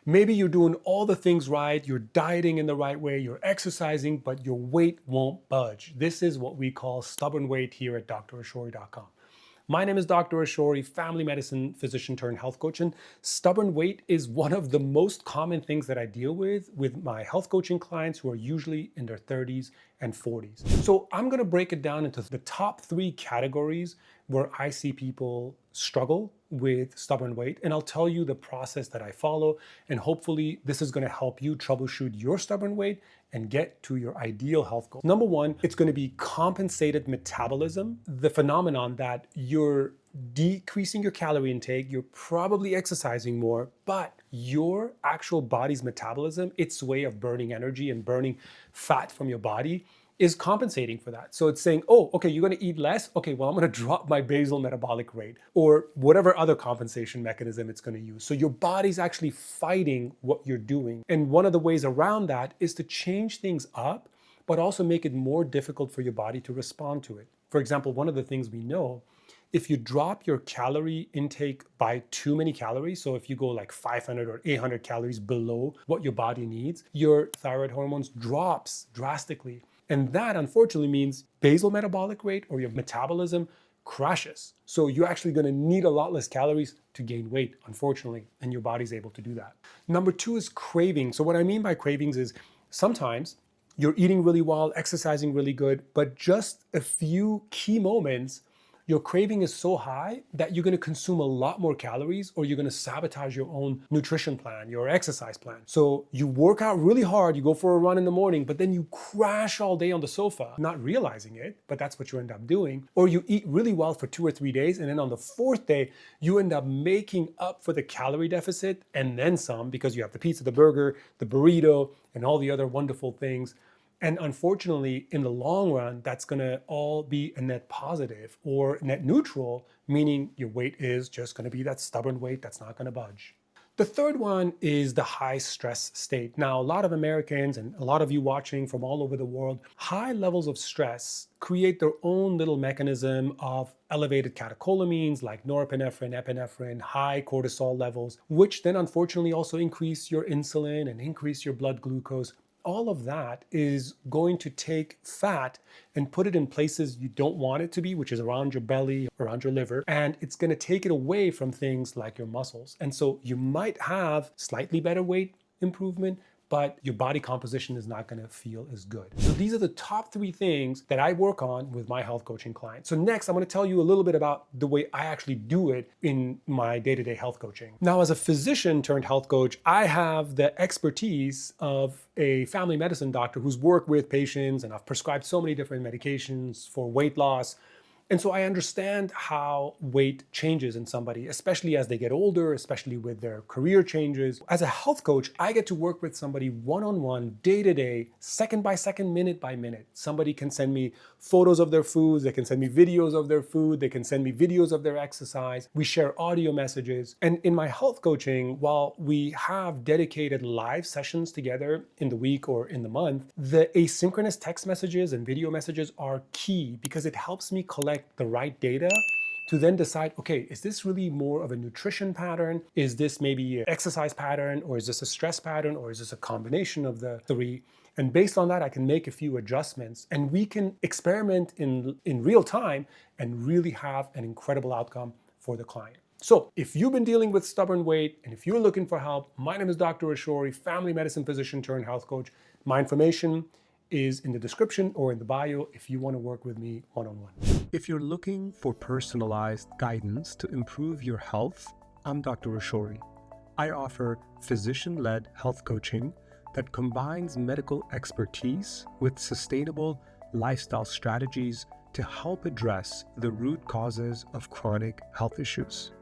Maybe you're doing all the things right, you're dieting in the right way, you're exercising, but your weight won't budge. This is what we call stubborn weight here at drashori.com. My name is Dr. Ashori, family medicine physician turned health coach, and stubborn weight is one of the most common things that I deal with my health coaching clients who are usually in their 30s and 40s. So I'm gonna break it down into the top 3 categories where I see people struggle with stubborn weight, and I'll tell you the process that I follow, and hopefully this is gonna help you troubleshoot your stubborn weight and get to your ideal health goal. Number 1, it's gonna be compensated metabolism, the phenomenon that you're decreasing your calorie intake, you're probably exercising more, but your actual body's metabolism, its way of burning energy and burning fat from your body, is compensating for that. So it's saying, oh, okay, you're gonna eat less? Okay, well, I'm gonna drop my basal metabolic rate, or whatever other compensation mechanism it's gonna use. So your body's actually fighting what you're doing. And one of the ways around that is to change things up, but also make it more difficult for your body to respond to it. For example, one of the things we know, if you drop your calorie intake by too many calories, so if you go like 500 or 800 calories below what your body needs, your thyroid hormones drops drastically. And that unfortunately means basal metabolic rate or your metabolism crashes. So you're actually gonna need a lot less calories to gain weight, unfortunately, and your body's able to do that. Number 2 is craving. So what I mean by cravings is sometimes you're eating really well, exercising really good, but just a few key moments, your craving is so high that you're gonna consume a lot more calories, or you're gonna sabotage your own nutrition plan, your exercise plan. So you work out really hard, you go for a run in the morning, but then you crash all day on the sofa, not realizing it, but that's what you end up doing. Or you eat really well for 2 or 3 days, and then on the 4th day, you end up making up for the calorie deficit and then some, because you have the pizza, the burger, the burrito, and all the other wonderful things. And unfortunately, in the long run, that's gonna all be a net positive or net neutral, meaning your weight is just gonna be that stubborn weight that's not gonna budge. The third one is the high stress state. Now, a lot of Americans and a lot of you watching from all over the world, high levels of stress create their own little mechanism of elevated catecholamines like norepinephrine, epinephrine, high cortisol levels, which then unfortunately also increase your insulin and increase your blood glucose. All of that is going to take fat and put it in places you don't want it to be, which is around your belly, around your liver, and it's going to take it away from things like your muscles. And so you might have slightly better weight improvement, but your body composition is not going to feel as good. So these are the top 3 things that I work on with my health coaching clients. So next, I'm going to tell you a little bit about the way I actually do it in my day-to-day health coaching. Now, as a physician turned health coach, I have the expertise of a family medicine doctor who's worked with patients, and I've prescribed so many different medications for weight loss. And so I understand how weight changes in somebody, especially as they get older, especially with their career changes. As a health coach, I get to work with somebody one-on-one, day-to-day, second by second, minute by minute. Somebody can send me photos of their foods, they can send me videos of their food, they can send me videos of their exercise. We share audio messages. And in my health coaching, while we have dedicated live sessions together in the week or in the month, the asynchronous text messages and video messages are key because it helps me collect the right data to then decide, okay, is this really more of a nutrition pattern? Is this maybe an exercise pattern? Or is this a stress pattern? Or is this a combination of the 3? And based on that, I can make a few adjustments, and we can experiment in real time and really have an incredible outcome for the client. So if you've been dealing with stubborn weight and if you're looking for help, my name is Dr. Ashori, family medicine physician turned health coach. My information is in the description or in the bio if you want to work with me one-on-one. If you're looking for personalized guidance to improve your health, I'm Dr. Ashori. I offer physician-led health coaching that combines medical expertise with sustainable lifestyle strategies to help address the root causes of chronic health issues.